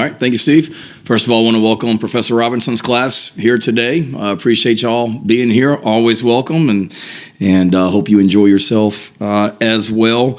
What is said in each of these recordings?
All right. Thank you, Steve. First of all, I want to welcome Professor Robinson's class here today. Appreciate y'all being here. Always welcome, and hope you enjoy yourself as well.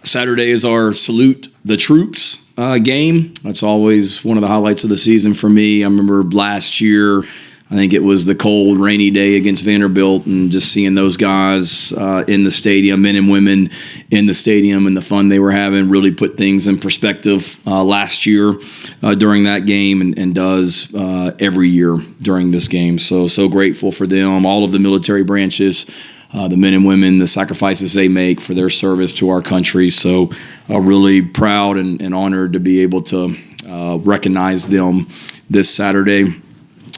Saturday is our Salute the Troops game. That's always one of the highlights of the season for me. I remember last year, I think it was the cold, rainy day against Vanderbilt, and just seeing those guys in the stadium, men and women in the stadium, and the fun they were having really put things in perspective last year during that game, and does every year during this game. So grateful for them, all of the military branches, the men and women, the sacrifices they make for their service to our country. So really proud and honored to be able to recognize them this Saturday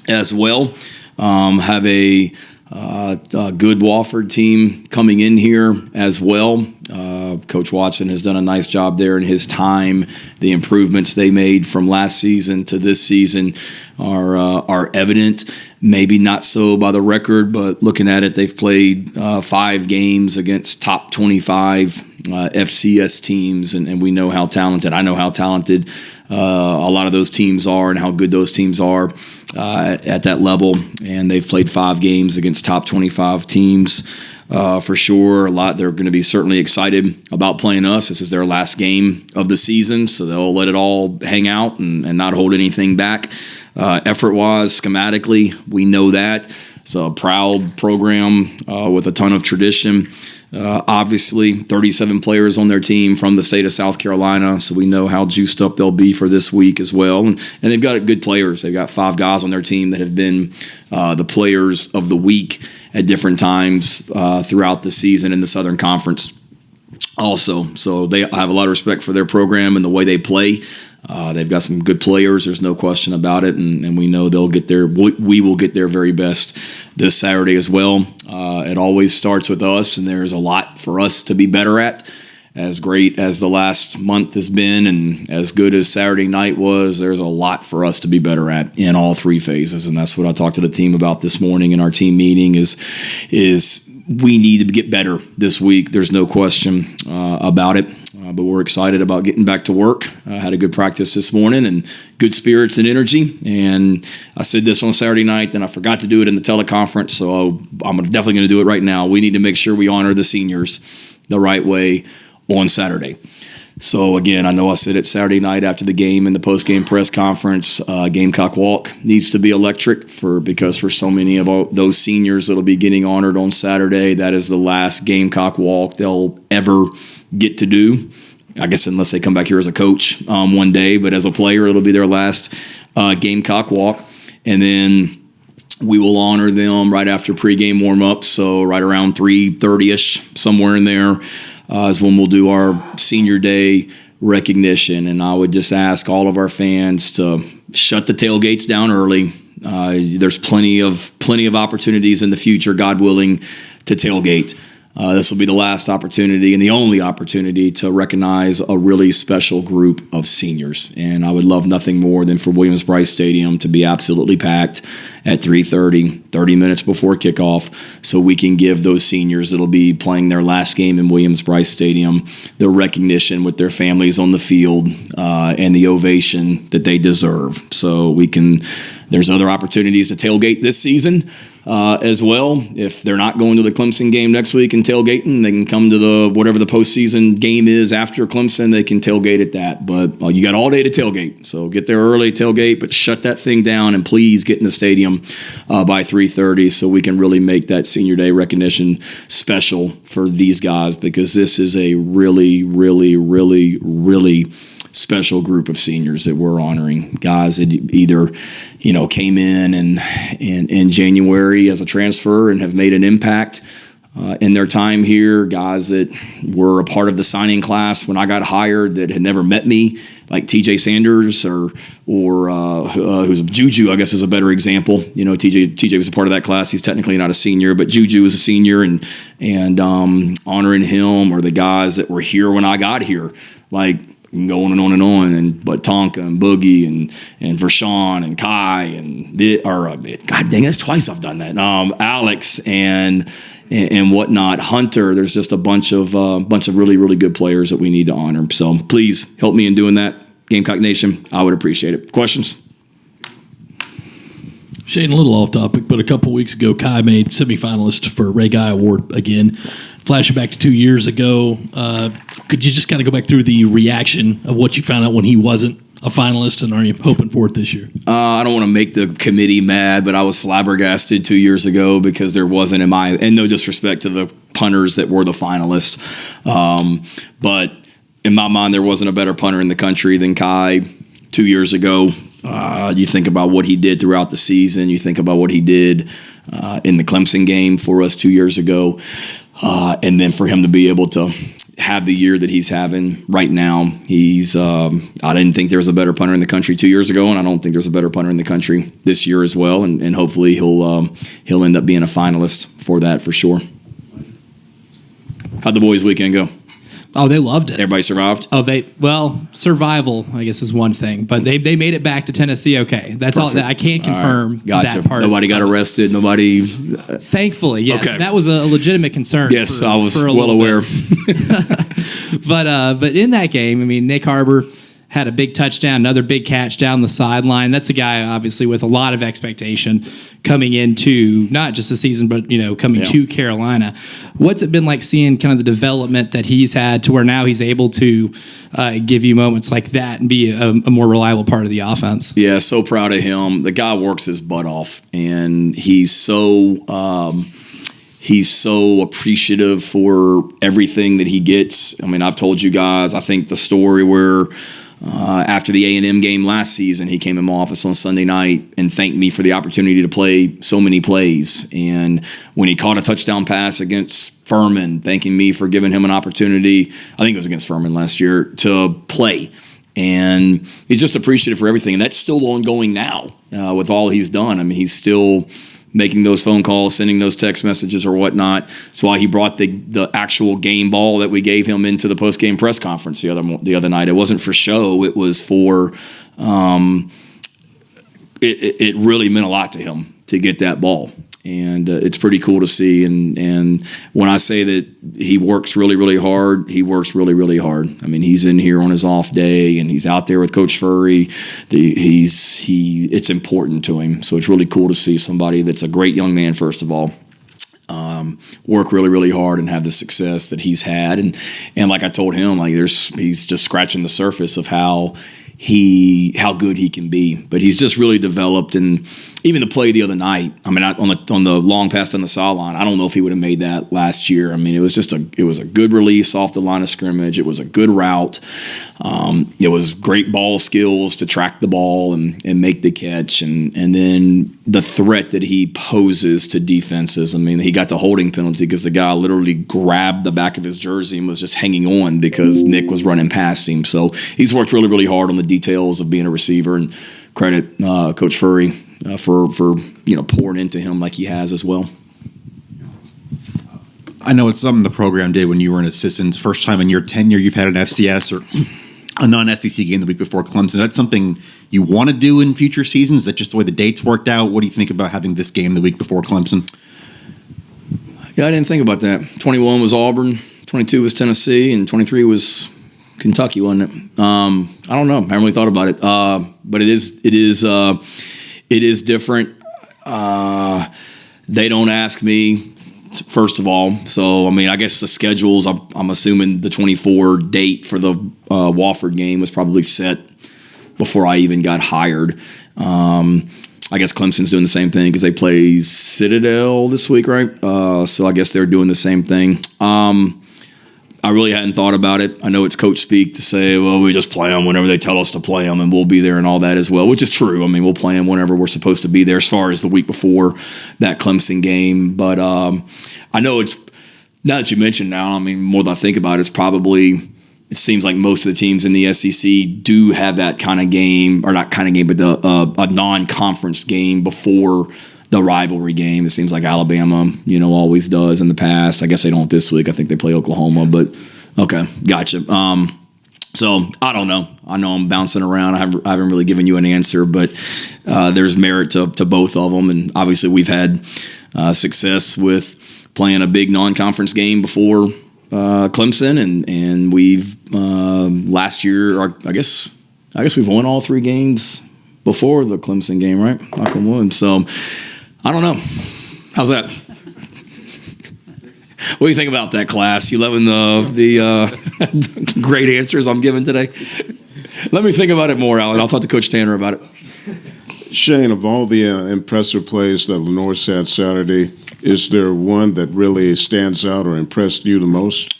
as well. Have a good Wofford team coming in here as well. Coach Watson has done a nice job there in his time. The improvements they made from last season to this season are evident. Maybe not so by the record, but looking at it, they've played 5 games against top 25 FCS teams, and we know how talented. I know how talented a lot of those teams are and how good those teams are at that level. And they've played 5 games against top 25 teams for sure. A lot. They're going to be certainly excited about playing us. This is their last game of the season, so they'll let it all hang out and not hold anything back. Effort-wise, schematically, we know that. It's a proud program with a ton of tradition. Obviously, 37 players on their team from the state of South Carolina, so we know how juiced up they'll be for this week as well. And they've got good players. They've got 5 guys on their team that have been the players of the week at different times throughout the season in the Southern Conference also. So they have a lot of respect for their program and the way they play. They've got some good players. There's no question about it, and we know they'll get their. We will get their very best this Saturday as well. It always starts with us, and there's a lot for us to be better at. As great as the last month has been, and as good as Saturday night was, there's a lot for us to be better at in all 3 phases, and that's what I talked to the team about this morning in our team meeting. Is we need to get better this week. There's no question about it. But we're excited about getting back to work. I had a good practice this morning and good spirits and energy. And I said this on Saturday night, then I forgot to do it in the teleconference, so I'm definitely going to do it right now. We need to make sure we honor the seniors the right way on Saturday. So, again, I know I said it Saturday night after the game in the post-game press conference, Gamecock Walk needs to be electric because for so many of those seniors that will be getting honored on Saturday, that is the last Gamecock Walk they'll ever get to do. I guess unless they come back here as a coach one day, but as a player, it'll be their last Gamecock Walk. And then we will honor them right after pregame warm-up, so right around 3:30-ish, somewhere in there, is when we'll do our senior day recognition. And I would just ask all of our fans to shut the tailgates down early. There's plenty of opportunities in the future, God willing, to tailgate. This will be the last opportunity and the only opportunity to recognize a really special group of seniors. And I would love nothing more than for Williams-Brice Stadium to be absolutely packed at 3:30, 30 minutes before kickoff, so we can give those seniors that'll be playing their last game in Williams-Brice Stadium the recognition with their families on the field and the ovation that they deserve. So there's other opportunities to tailgate this season as well. If they're not going to the Clemson game next week and tailgating, they can come to whatever the postseason game is after Clemson. They can tailgate at that. But you got all day to tailgate. So get there early, tailgate, but shut that thing down, and please get in the stadium by 3:30 so we can really make that senior day recognition special for these guys, because this is a really, really, really, really special group of seniors that we're honoring. Guys that either came in January as a transfer and have made an impact in their time here. Guys that were a part of the signing class when I got hired that had never met me, like TJ Sanders or who's Juju, I guess, is a better example. TJ was a part of that class. He's technically not a senior, but Juju is a senior, and honoring him, or the guys that were here when I got here, like You can go on and on and on, but Tonka and Boogie and Vershawn and Kai and God dang, that's twice I've done that. Alex and whatnot, Hunter. There's just a bunch of really, really good players that we need to honor. So please help me in doing that. Gamecock Nation, I would appreciate it. Questions? Shane, a little off topic, but a couple weeks ago, Kai made semifinalist for Ray Guy Award again. Flashing back to 2 years ago, could you just kind of go back through the reaction of what you found out when he wasn't a finalist, and are you hoping for it this year? I don't want to make the committee mad, but I was flabbergasted 2 years ago because there wasn't, and no disrespect to the punters that were the finalists, but in my mind, there wasn't a better punter in the country than Kai 2 years ago. You think about what he did throughout the season. You think about what he did in the Clemson game for us 2 years ago. And then for him to be able to have the year that he's having right now, I didn't think there was a better punter in the country 2 years ago, and I don't think there's a better punter in the country this year as well. And hopefully he'll end up being a finalist for that for sure. How'd the boys' weekend go? Oh, they loved it. Everybody survived? Survival, I guess, is one thing, but they made it back to Tennessee okay. That's Perfect. all. I can't confirm Gotcha. that part. Nobody got arrested. Nobody. Thankfully, yes. Okay. That was a legitimate concern. Yes, I was well aware. But in that game, I mean, Nick Harbor had a big touchdown, another big catch down the sideline. That's a guy, obviously, with a lot of expectation coming into not just the season, but coming to Carolina. What's it been like seeing kind of the development that he's had to where now he's able to give you moments like that and be a more reliable part of the offense? Yeah, so proud of him. The guy works his butt off, and he's so appreciative for everything that he gets. I mean, I've told you guys, I think the story where after the A&M game last season, he came in my office on Sunday night and thanked me for the opportunity to play so many plays. And when he caught a touchdown pass against Furman, thanking me for giving him an opportunity, I think it was against Furman last year, to play. And he's just appreciative for everything. And that's still ongoing now with all he's done. I mean, he's still making those phone calls, sending those text messages or whatnot. That's why he brought the actual game ball that we gave him into the post-game press conference the other night. It wasn't for show. It was for it really meant a lot to him to get that ball. And it's pretty cool to see. And when I say that he works really, really hard, he works really, really hard. I mean, he's in here on his off day, and he's out there with Coach Furry. It's important to him. So it's really cool to see somebody that's a great young man, first of all, work really, really hard and have the success that he's had. And like I told him, he's just scratching the surface of how good he can be, but he's just really developed. And even the play the other night, I mean, on the long pass on the sideline, I don't know if he would have made that last year. I mean, it was a good release off the line of scrimmage. It was a good route. It was great ball skills to track the ball and make the catch. And then the threat that he poses to defenses. I mean, he got the holding penalty because the guy literally grabbed the back of his jersey and was just hanging on because Nick was running past him. So he's worked really, really hard on the details of being a receiver, and credit Coach Furry for pouring into him like he has as well. I know it's something the program did when you were an assistant. First time in your tenure you've had an FCS or a non-SEC game the week before Clemson. That's something you want to do in future seasons? Is that just the way the dates worked out? What do you think about having this game the week before Clemson? Yeah, I didn't think about that. 21 was Auburn, 22 was Tennessee, and 23 was Kentucky, wasn't it? I don't know. I haven't really thought about it. But it is different. They don't ask me, first of all. So, I mean, I guess the schedules, I'm assuming the 24 date for the Wofford game was probably set before I even got hired. I guess Clemson's doing the same thing because they play Citadel this week, right? So I guess they're doing the same thing. I really hadn't thought about it. I know it's coach speak to say, well, we just play them whenever they tell us to play them, and we'll be there and all that as well, which is true. I mean, we'll play them whenever we're supposed to be there as far as the week before that Clemson game. But I know it's, now that you mentioned now, I mean, more than I think about it, it seems like most of the teams in the SEC do have that kind of game, or not kind of game, but a non-conference game before the rivalry game. It seems like Alabama, always does in the past. I guess they don't this week. I think they play Oklahoma, but okay, gotcha. So I don't know. I know I'm bouncing around. I haven't really given you an answer, but there's merit to both of them. And obviously we've had success with playing a big non-conference game before Clemson, and we've last year, or I guess I guess we've won all 3 games before the Clemson game, right? Knock on wood. So I don't know. How's that? What do you think about that, class? You loving the great answers I'm giving today? Let me think about it more, Alan. I'll talk to Coach Tanner about it. Shane, of all the impressive plays that Lenore's had Saturday, is there one that really stands out or impressed you the most?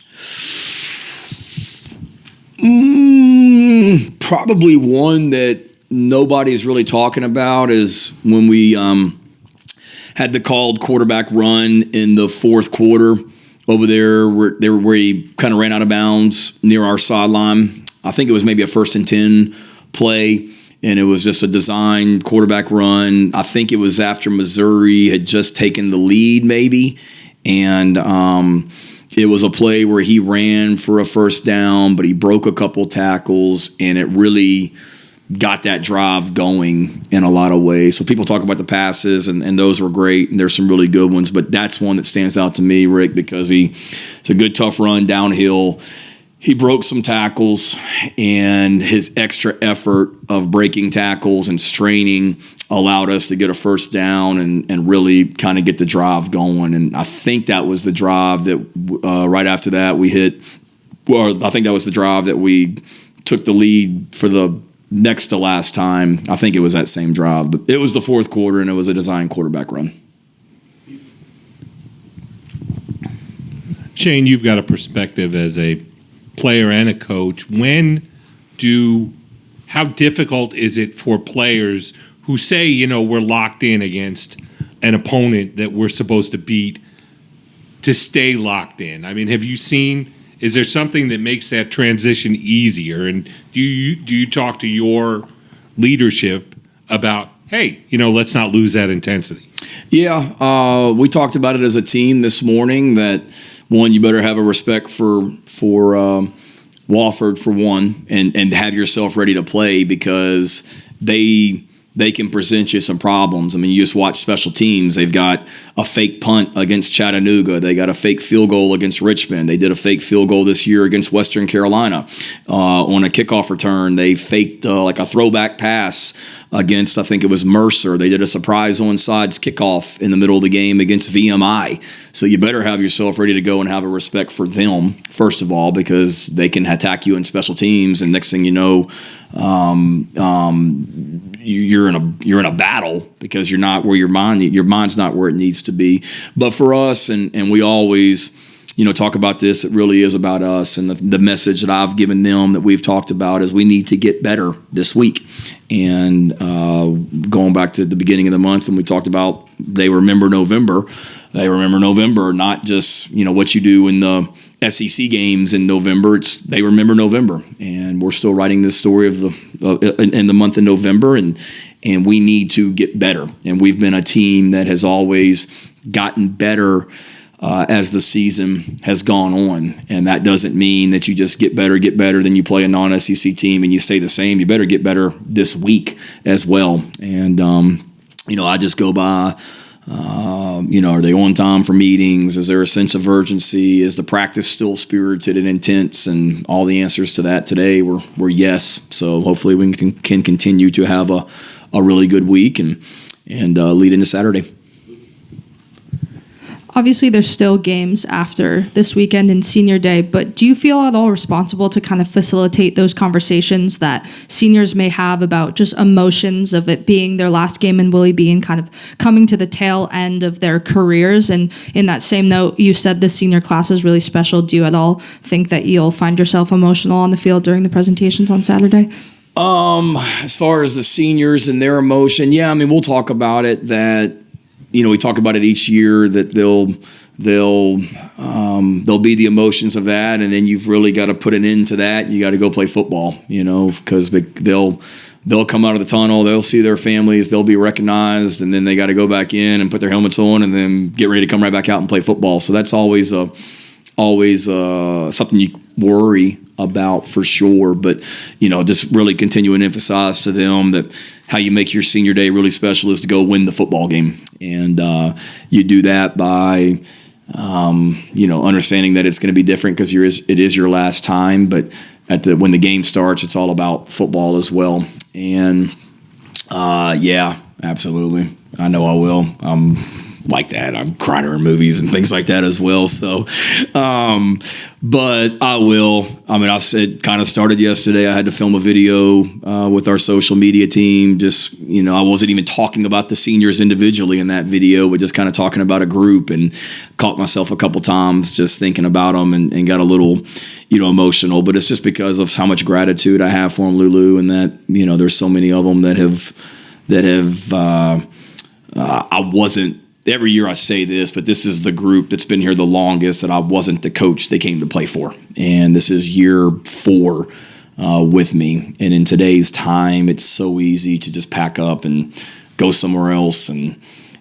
Probably one that nobody's really talking about is when we had the called quarterback run in the fourth quarter over there where he kind of ran out of bounds near our sideline. I think it was maybe a 1st and 10 play, and it was just a designed quarterback run. I think it was after Missouri had just taken the lead maybe, and it was a play where he ran for a first down, but he broke a couple tackles, and it really got that drive going in a lot of ways. So people talk about the passes, and those were great, and there's some really good ones, but that's one that stands out to me, Rick, because it's a good, tough run downhill. He broke some tackles, and his extra effort of breaking tackles and straining allowed us to get a first down and really kind of get the drive going. And I think that was the drive that right after that we hit, well, I think that was the drive that we took the lead for the next to last time. I think it was that same drive, but it was the fourth quarter, and it was a design quarterback run. Shane, you've got a perspective as a player and a coach. How difficult is it for players who say, we're locked in against an opponent that we're supposed to beat to stay locked in? I mean, is there something that makes that transition easier? And do you talk to your leadership about, hey, let's not lose that intensity? Yeah, we talked about it as a team this morning that, one, you better have a respect for Wofford for one, and have yourself ready to play because they can present you some problems. I mean, you just watch special teams. They've got a fake punt against Chattanooga. They got a fake field goal against Richmond. They did a fake field goal this year against Western Carolina. On a kickoff return, they faked like a throwback pass against, I think it was Mercer. They did a surprise onside kickoff in the middle of the game against VMI. So you better have yourself ready to go and have a respect for them, first of all, because they can attack you in special teams, and next thing you know, you're in a battle because you're not where your mind's not where it needs to be. But for us, and we always talk about this, it really is about us, and the message that I've given them that we've talked about is we need to get better this week. And going back to the beginning of the month when we talked about they remember November, not just what you do in the SEC games in November. They remember November, and we're still writing this story in the month of November, and we need to get better. And we've been a team that has always gotten better as the season has gone on, and that doesn't mean that you just get better, then you play a non-SEC team and you stay the same. You better get better this week as well. And I just go by. Are they on time for meetings? Is there a sense of urgency? Is the practice still spirited and intense? And all the answers to that today were yes. So hopefully we can continue to have a really good week and lead into Saturday. Obviously, there's still games after this weekend and senior day, but do you feel at all responsible to kind of facilitate those conversations that seniors may have about just emotions of it being their last game in Willie B and kind of coming to the tail end of their careers? And in that same note, you said the senior class is really special. Do you at all think that you'll find yourself emotional on the field during the presentations on Saturday? As far as the seniors and their emotion, yeah, I mean, we'll talk about it that, we talk about it each year that they'll be the emotions of that, and then you've really got to put an end to that. You got to go play football, because they'll come out of the tunnel, they'll see their families, they'll be recognized, and then they got to go back in and put their helmets on and then get ready to come right back out and play football. So that's always something you worry about for sure, but just really continue and emphasize to them that how you make your senior day really special is to go win the football game, and you do that by understanding that it's going to be different because it is your last time, but when the game starts, it's all about football as well. And yeah, absolutely. I know I will. Like that. I'm crying during movies and things like that as well. So, but I will. I mean, it kind of started yesterday. I had to film a video with our social media team. Just, I wasn't even talking about the seniors individually in that video, but just kind of talking about a group, and caught myself a couple times just thinking about them and got a little, emotional. But it's just because of how much gratitude I have for them, Lulu, and that, there's so many of them that have I wasn't. Every year I say this, but this is the group that's been here the longest that I wasn't the coach they came to play for. And this is year 4 with me. And in today's time, it's so easy to just pack up and go somewhere else. And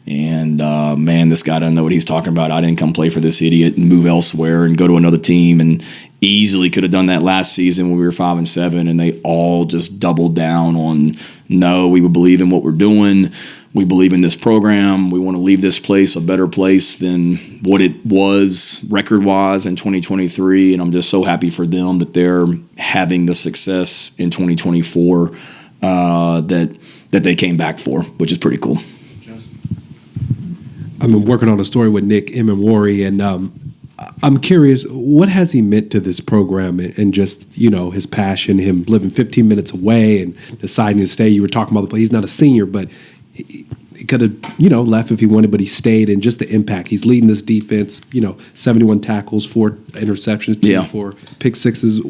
man, this guy doesn't know what he's talking about. I didn't come play for this idiot, and move elsewhere and go to another team. And easily could have done that last season when we were 5-7, and they all just doubled down on, no, we believe in what we're doing. We believe in this program. We want to leave this place a better place than what it was record-wise in 2023. And I'm just so happy for them that they're having the success in 2024 that they came back for, which is pretty cool. I've been working on a story with Nick Imamori, and I'm curious, what has he meant to this program, and just, his passion, him living 15 minutes away and deciding to stay. You were talking about he's not a senior, but he could have, left if he wanted, but he stayed, and just the impact. He's leading this defense, 71 tackles, 4 interceptions, 4 pick sixes.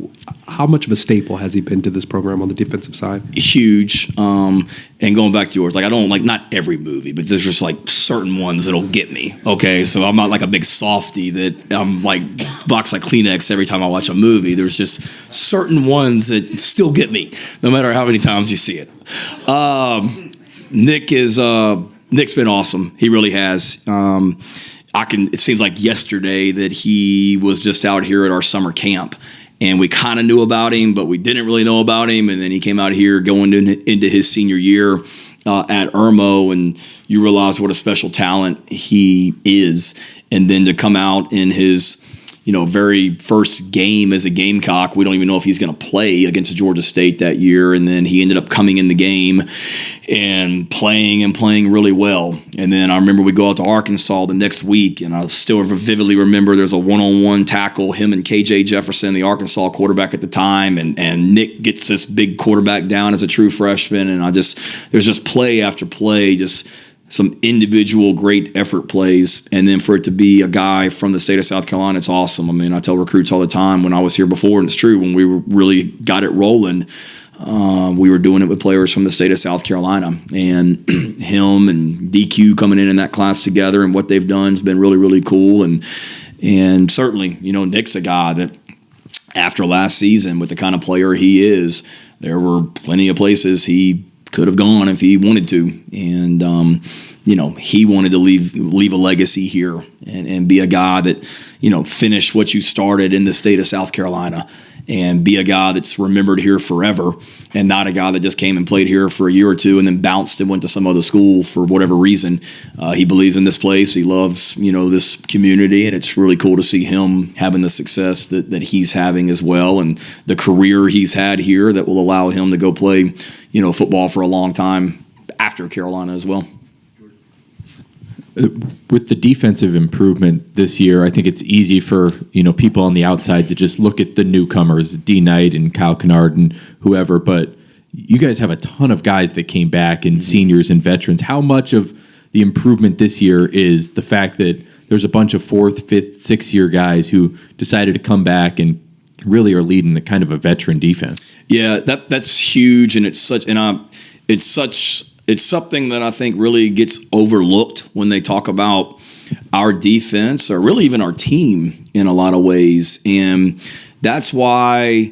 How much of a staple has he been to this program on the defensive side? Huge. And going back to yours, I don't not every movie, but there's just certain ones that'll get me. Okay, so I'm not like a big softie that I'm box like Kleenex every time I watch a movie. There's just certain ones that still get me, no matter how many times you see it. Nick's been awesome. He really has. It seems like yesterday that he was just out here at our summer camp, and we kind of knew about him, but we didn't really know about him. And then he came out here going into his senior year at Irmo, and you realize what a special talent he is. And then to come out in his very first game as a Gamecock, we don't even know if he's going to play against Georgia State that year. And then he ended up coming in the game and playing really well. And then I remember we go out to Arkansas the next week, and I still vividly remember there's a one-on-one tackle, him and KJ Jefferson, the Arkansas quarterback at the time, and Nick gets this big quarterback down as a true freshman. And there's just play after play, just some individual great effort plays, and then for it to be a guy from the state of South Carolina, it's awesome. I mean, I tell recruits all the time, when I was here before, and it's true, when we really got it rolling, we were doing it with players from the state of South Carolina, and him and DQ coming in that class together, and what they've done has been really, really cool. And certainly, Nick's a guy that after last season, with the kind of player he is, there were plenty of places he could have gone if he wanted to, and he wanted to leave a legacy here and be a guy that finish what you started in the state of South Carolina, and be a guy that's remembered here forever, and not a guy that just came and played here for a year or two and then bounced and went to some other school for whatever reason. He believes in this place. He loves this community, and it's really cool to see him having the success that he's having as well, and the career he's had here that will allow him to go play football for a long time after Carolina as well. With the defensive improvement this year, I think it's easy for people on the outside to just look at the newcomers, D. Knight and Kyle Kennard and whoever. But you guys have a ton of guys that came back, and seniors and veterans. How much of the improvement this year is the fact that there's a bunch of 4th, 5th, 6th year guys who decided to come back and really are leading a kind of a veteran defense? Yeah, that's huge, and it's something that I think really gets overlooked when they talk about our defense, or really even our team in a lot of ways. And that's why,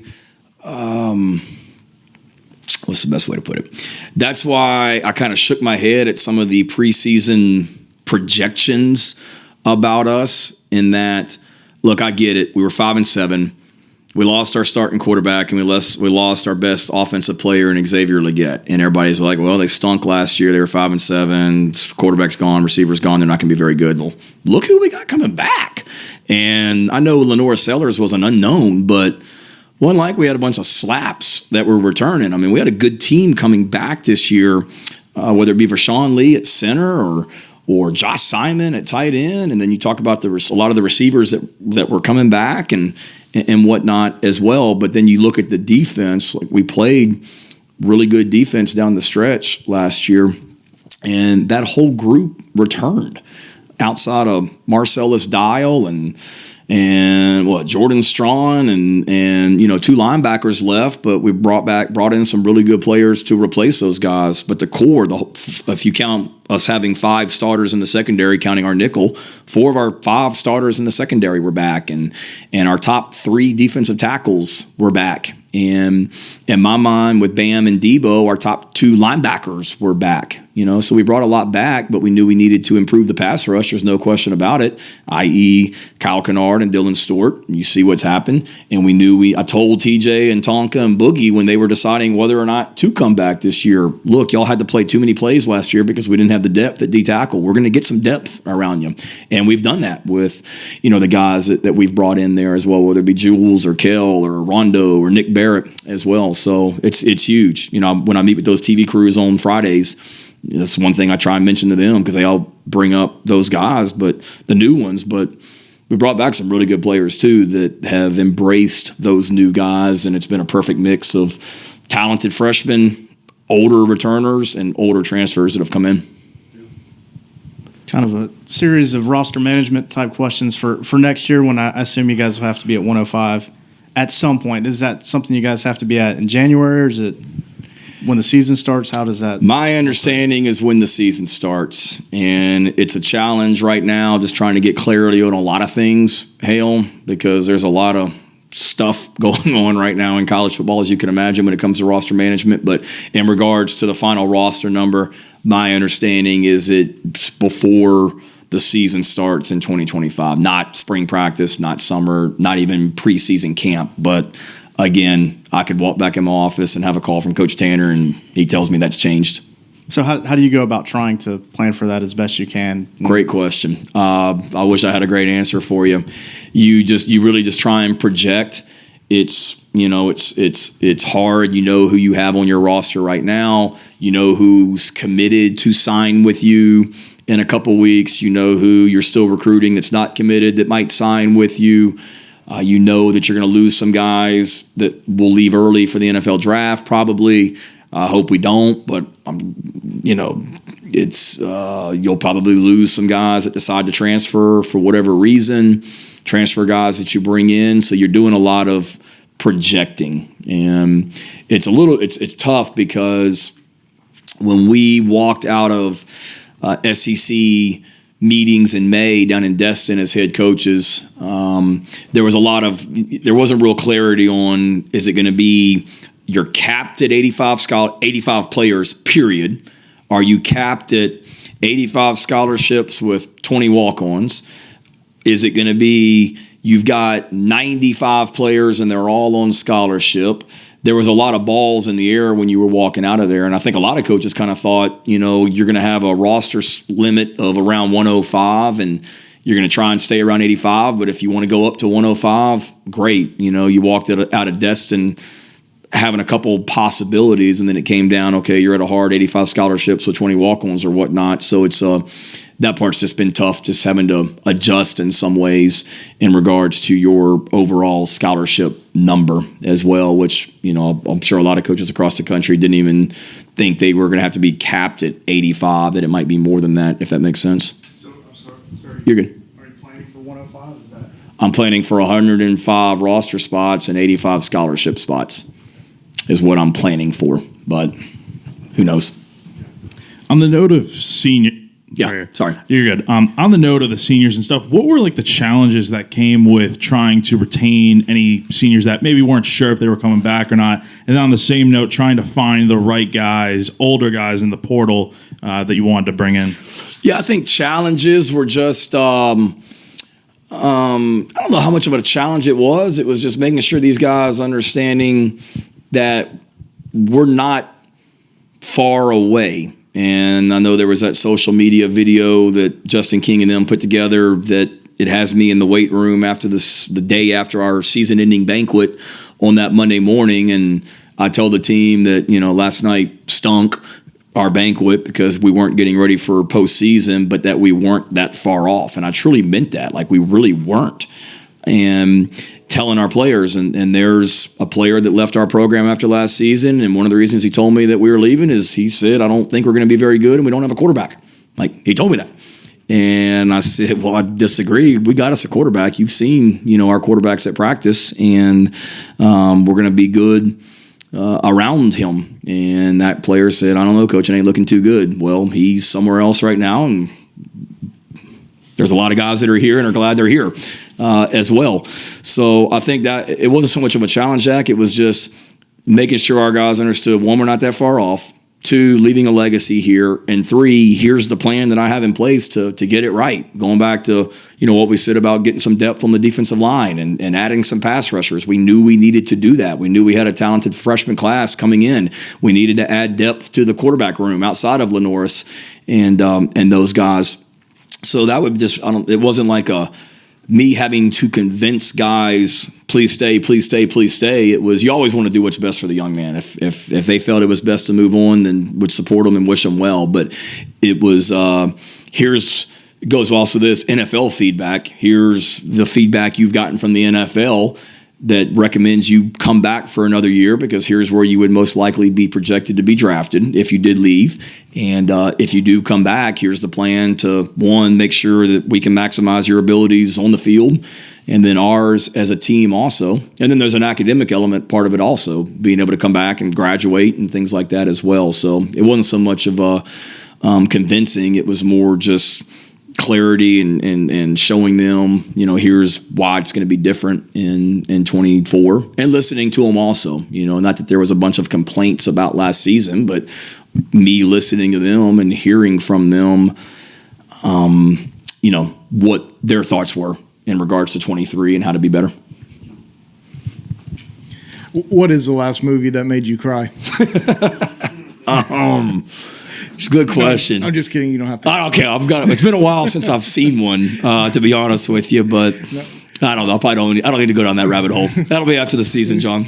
what's the best way to put it? That's why I kind of shook my head at some of the preseason projections about us, in that, look, I get it. We were 5-7. We lost our starting quarterback, and we lost our best offensive player in Xavier Leggett. And everybody's like, well, they stunk last year. They were 5-7. Quarterback's gone. Receiver's gone. They're not going to be very good. Well, look who we got coming back. And I know Lenora Sellers was an unknown, but Wasn't like we had a bunch of slaps that were returning. I mean, we had a good team coming back this year, whether it be for Sean Lee at center or Josh Simon at tight end, and then you talk about a lot of the receivers that were coming back and whatnot as well. But then you look at the defense. Like, we played really good defense down the stretch last year, and that whole group returned outside of Marcellus Dial and Jordan Strawn and two linebackers left, but we brought in some really good players to replace those guys. But the core, if you count us having 5 starters in the secondary, counting our nickel, 4 of our 5 starters in the secondary were back, and our top 3 defensive tackles were back. And in my mind, with Bam and Debo, our top 2 linebackers were back. So we brought a lot back, but we knew we needed to improve the pass rush. There's no question about it, i.e. Kyle Kennard and Dylan Stewart. You see what's happened. And we knew I told TJ and Tonka and Boogie when they were deciding whether or not to come back this year, look, y'all had to play too many plays last year because we didn't have the depth at D-tackle. We're going to get some depth around you. And we've done that with, the guys that we've brought in there as well, whether it be Jules or Kel or Rondo or Nick Barrett as well. So it's huge. When I meet with those TV crews on Fridays, that's one thing I try and mention to them because they all bring up those guys, but the new ones. But we brought back some really good players too that have embraced those new guys, and it's been a perfect mix of talented freshmen, older returners, and older transfers that have come in. Kind of a series of roster management type questions for next year, when I assume you guys will have to be at 105 at some point. Is that something you guys have to be at in January, or is it when the season starts? How does that? My understanding is when the season starts, and it's a challenge right now just trying to get clarity on a lot of things, Hale, because there's a lot of stuff going on right now in college football, as you can imagine, when it comes to roster management. But in regards to the final roster number, my understanding is it's before the season starts in 2025, not spring practice, not summer, not even preseason camp. But again, I could walk back in my office and have a call from Coach Tanner, and he tells me that's changed. So how do you go about trying to plan for that as best you can? Great question. I wish I had a great answer for you. You really just try and project. It's hard. You know who you have on your roster right now. You know who's committed to sign with you in a couple weeks. You know who you're still recruiting that's not committed that might sign with you. You know that you're going to lose some guys that will leave early for the NFL draft probably. I hope we don't, but it's you'll probably lose some guys that decide to transfer for whatever reason. Transfer guys that you bring in, so you're doing a lot of projecting, and it's tough because when we walked out of SEC meetings in May down in Destin as head coaches, there wasn't real clarity on, is it going to be you're capped at 85 players, period? Are you capped at 85 scholarships with 20 walk-ons? Is it going to be you've got 95 players and they're all on scholarship? There was a lot of balls in the air when you were walking out of there, and I think a lot of coaches kind of thought, you're going to have a roster limit of around 105, and you're going to try and stay around 85, but if you want to go up to 105, great. You walked out of Destin having a couple possibilities, and then it came down, okay, you're at a hard 85 scholarships with 20 walk-ons or whatnot. So it's that part's just been tough, just having to adjust in some ways in regards to your overall scholarship number as well, which, I'm sure a lot of coaches across the country didn't even think they were going to have to be capped at 85, that it might be more than that, if that makes sense. So, I'm sorry. You're good. Are you planning for 105? Is that? I'm planning for 105 roster spots and 85 scholarship spots is what I'm planning for, but who knows? On the note of senior, sorry, you're good. On the note of the seniors and stuff, what were the challenges that came with trying to retain any seniors that maybe weren't sure if they were coming back or not? And then on the same note, trying to find the right guys, older guys in the portal that you wanted to bring in. Yeah, I think challenges were just. I don't know how much of a challenge it was. It was just making sure these guys understanding that we're not far away. And I know there was that social media video that Justin King and them put together that it has me in the weight room after the day after our season-ending banquet on that Monday morning, and I told the team that, last night stunk our banquet because we weren't getting ready for postseason, but that we weren't that far off. And I truly meant that. Like, we really weren't. And telling our players, and there's a player that left our program after last season, and one of the reasons he told me that we were leaving is he said, I don't think we're going to be very good and we don't have a quarterback. Like, he told me that. And I said, well, I disagree. We got us a quarterback. You've seen, our quarterbacks at practice, and we're going to be good around him. And that player said, I don't know, Coach, it ain't looking too good. Well, he's somewhere else right now, and there's a lot of guys that are here and are glad they're here as well. So I think that it wasn't so much of a challenge, Jack. It was just making sure our guys understood, one, we're not that far off. Two, leaving a legacy here. And three, here's the plan that I have in place to get it right. Going back to, what we said about getting some depth on the defensive line and adding some pass rushers. We knew we needed to do that. We knew we had a talented freshman class coming in. We needed to add depth to the quarterback room outside of Lenoris and those guys. So that would just, it wasn't like me having to convince guys, please stay, please stay, please stay. It was, you always want to do what's best for the young man. If they felt it was best to move on, then would support them and wish them well. But it was, it goes also this NFL feedback. Here's the feedback you've gotten from the NFL that recommends you come back for another year, because here's where you would most likely be projected to be drafted if you did leave. And if you do come back, here's the plan to, one, make sure that we can maximize your abilities on the field, and then ours as a team also. And then there's an academic element part of it also, being able to come back and graduate and things like that as well. So it wasn't so much of a convincing. It was more just clarity and showing them, here's why it's going to be different in 24, and listening to them also, not that there was a bunch of complaints about last season, but me listening to them and hearing from them, what their thoughts were in regards to 23 and how to be better. What is the last movie that made you cry? It's a good question. No, I'm just kidding. You don't have to. Okay, it's been a while since I've seen one, to be honest with you, but I don't know. I don't need to go down that rabbit hole. That'll be after the season, John.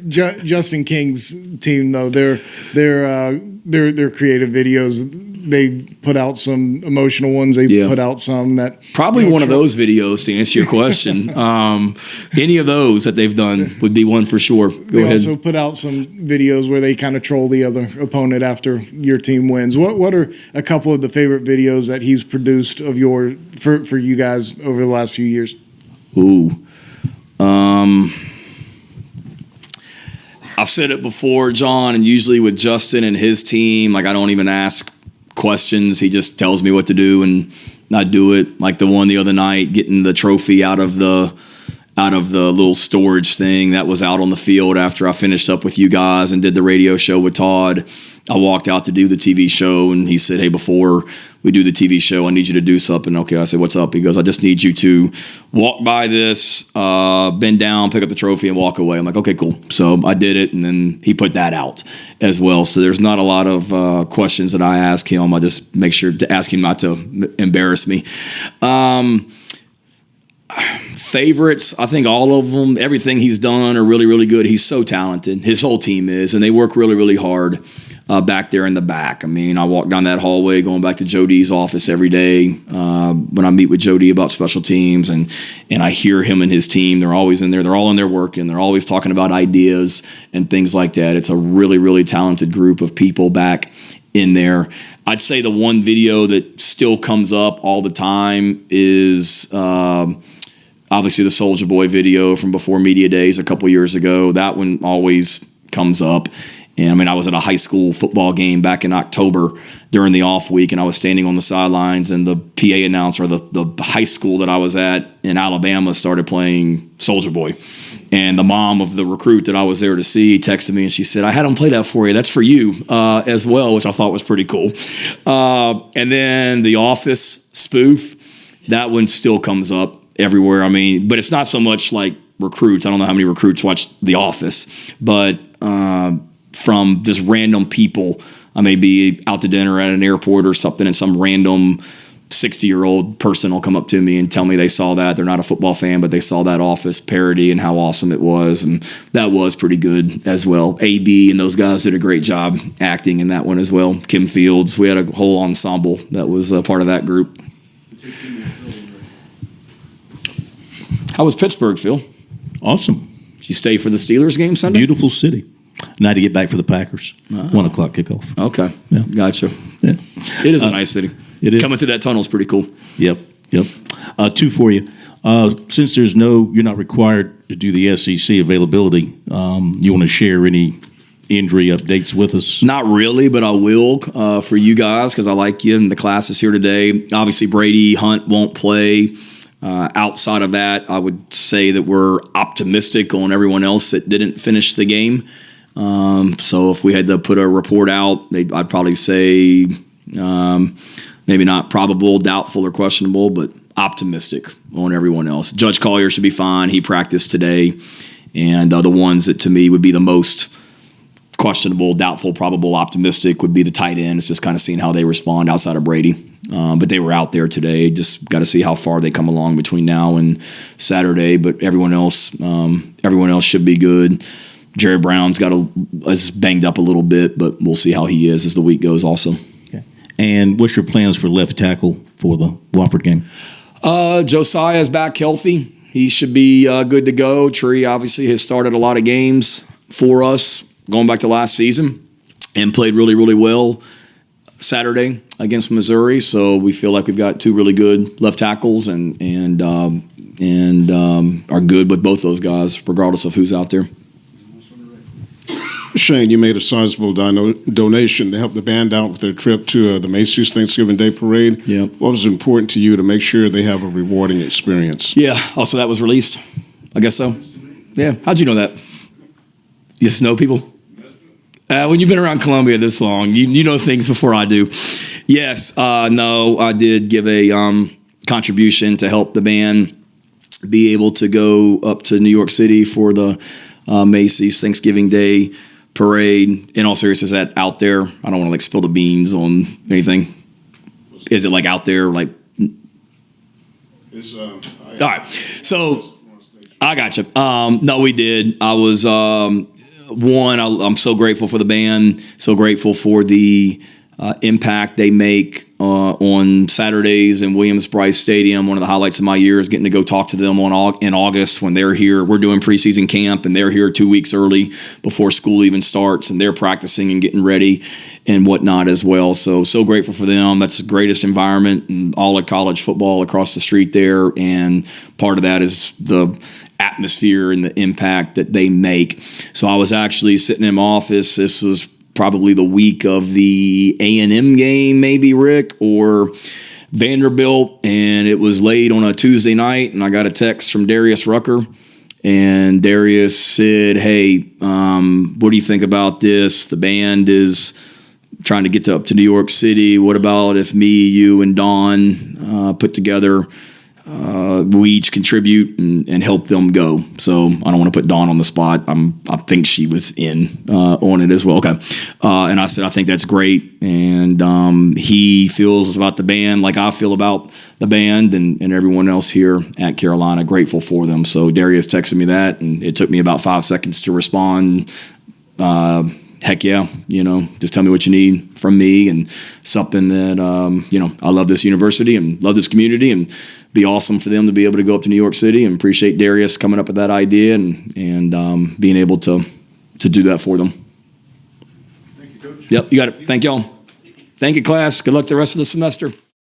Justin King's team, though, their creative videos, they put out some emotional ones. They put out some that probably one of those videos to answer your question. Any of those that they've done would be one for sure. Go ahead. They also put out some videos where they kind of troll the other opponent after your team wins. What are a couple of the favorite videos that he's produced of for you guys over the last few years? Ooh. I've said it before, John, and usually with Justin and his team, like, I don't even ask questions. He just tells me what to do and I do it. Like the one the other night, getting the trophy out of the little storage thing that was out on the field after I finished up with you guys and did the radio show with Todd. I walked out to do the TV show, and he said, hey, before we do the TV show, I need you to do something. Okay, I said, what's up? He goes, I just need you to walk by this, bend down, pick up the trophy, and walk away. I'm like, okay, cool. So I did it, and then he put that out as well. So there's not a lot of questions that I ask him. I just make sure to ask him not to embarrass me. Favorites, I think all of them, everything he's done are really, really good. He's so talented. His whole team is, and they work really, really hard back there in the back. I mean, I walk down that hallway going back to Joe D's office every day when I meet with Joe D about special teams, and I hear him and his team. They're always in there. They're all in there working. They're always talking about ideas and things like that. It's a really, really talented group of people back in there. I'd say the one video that still comes up all the time is obviously the Soulja Boy video from before Media Days a couple years ago. That one always comes up. And I mean, I was at a high school football game back in October during the off week, and I was standing on the sidelines, and the PA announcer, the high school that I was at in Alabama, started playing Soulja Boy. And the mom of the recruit that I was there to see texted me, and she said, I had him play that for you. That's for you as well, which I thought was pretty cool. And then the Office spoof, that one still comes up everywhere. I mean, but it's not so much like recruits. I don't know how many recruits watch The Office, but from just random people. I may be out to dinner at an airport or something, and some random 60-year-old person will come up to me and tell me they saw that. They're not a football fan, but they saw that Office parody and how awesome it was. And that was pretty good as well. AB and those guys did a great job acting in that one as well. Kim Fields, we had a whole ensemble that was a part of that group. How was Pittsburgh, Phil? Awesome. Did you stay for the Steelers game Sunday? Beautiful city. And I had to get back for the Packers. 1 o'clock kickoff. Okay. Yeah. Gotcha. Yeah. It is a nice city. It is. Coming through that tunnel is pretty cool. Yep. 2 for you. Since you're not required to do the SEC availability, you want to share any injury updates with us? Not really, but I will for you guys because I like you and the class is here today. Obviously, Brady Hunt won't play. Outside of that, I would say that we're optimistic on everyone else that didn't finish the game. So if we had to put a report out, I'd probably say maybe not probable, doubtful, or questionable, but optimistic on everyone else. Judge Collier should be fine. He practiced today. And the ones that to me would be the most questionable, doubtful, probable, optimistic would be the tight ends, just kind of seeing how they respond outside of Brady. But they were out there today. Just got to see how far they come along between now and Saturday. But everyone else should be good. Jared Brown's is banged up a little bit, but we'll see how he is as the week goes also. Okay. And what's your plans for left tackle for the Wofford game? Josiah is back healthy. He should be good to go. Tree obviously has started a lot of games for us going back to last season and played really, really well Saturday against Missouri. So we feel like we've got 2 really good left tackles and are good with both those guys, regardless of who's out there. Shane, you made a sizable donation to help the band out with their trip to the Macy's Thanksgiving Day Parade. Yep. What was important to you to make sure they have a rewarding experience? Yeah. Also, that was released. I guess so. Yeah. How'd you know that? You just know people? When you've been around Columbia this long, you know things before I do. Yes. No, I did give a contribution to help the band be able to go up to New York City for the Macy's Thanksgiving Day Parade. In all seriousness, is that out there? I don't want to spill the beans on anything. Is it out there? All right. So I got you. No, we did. I was I'm so grateful for the band. So grateful for the impact they make on Saturdays in Williams-Brice Stadium. One of the highlights of my year is getting to go talk to them in August when they're here. We're doing preseason camp, and they're here 2 weeks early before school even starts, and they're practicing and getting ready and whatnot as well. So grateful for them. That's the greatest environment in all of college football across the street there, and part of that is the atmosphere and the impact that they make. So I was actually sitting in my office. This was probably the week of the A&M game, maybe, Rick, or Vanderbilt, and it was late on a Tuesday night, and I got a text from Darius Rucker, and Darius said, hey, what do you think about this? The band is trying to get up to New York City. What about if me, you, and Dawn put together we each contribute and help them go. So I don't want to put Dawn on the spot. I think she was in on it as well. Okay. And I said, I think that's great. And he feels about the band like I feel about the band and everyone else here at Carolina. Grateful for them. So Darius texted me that, and it took me about 5 seconds to respond. Heck yeah, just tell me what you need from me, and something that, I love this university and love this community, and be awesome for them to be able to go up to New York City, and appreciate Darius coming up with that idea and being able to do that for them. Thank you, Coach. Yep, you got it. Thank y'all. Thank you, class. Good luck the rest of the semester.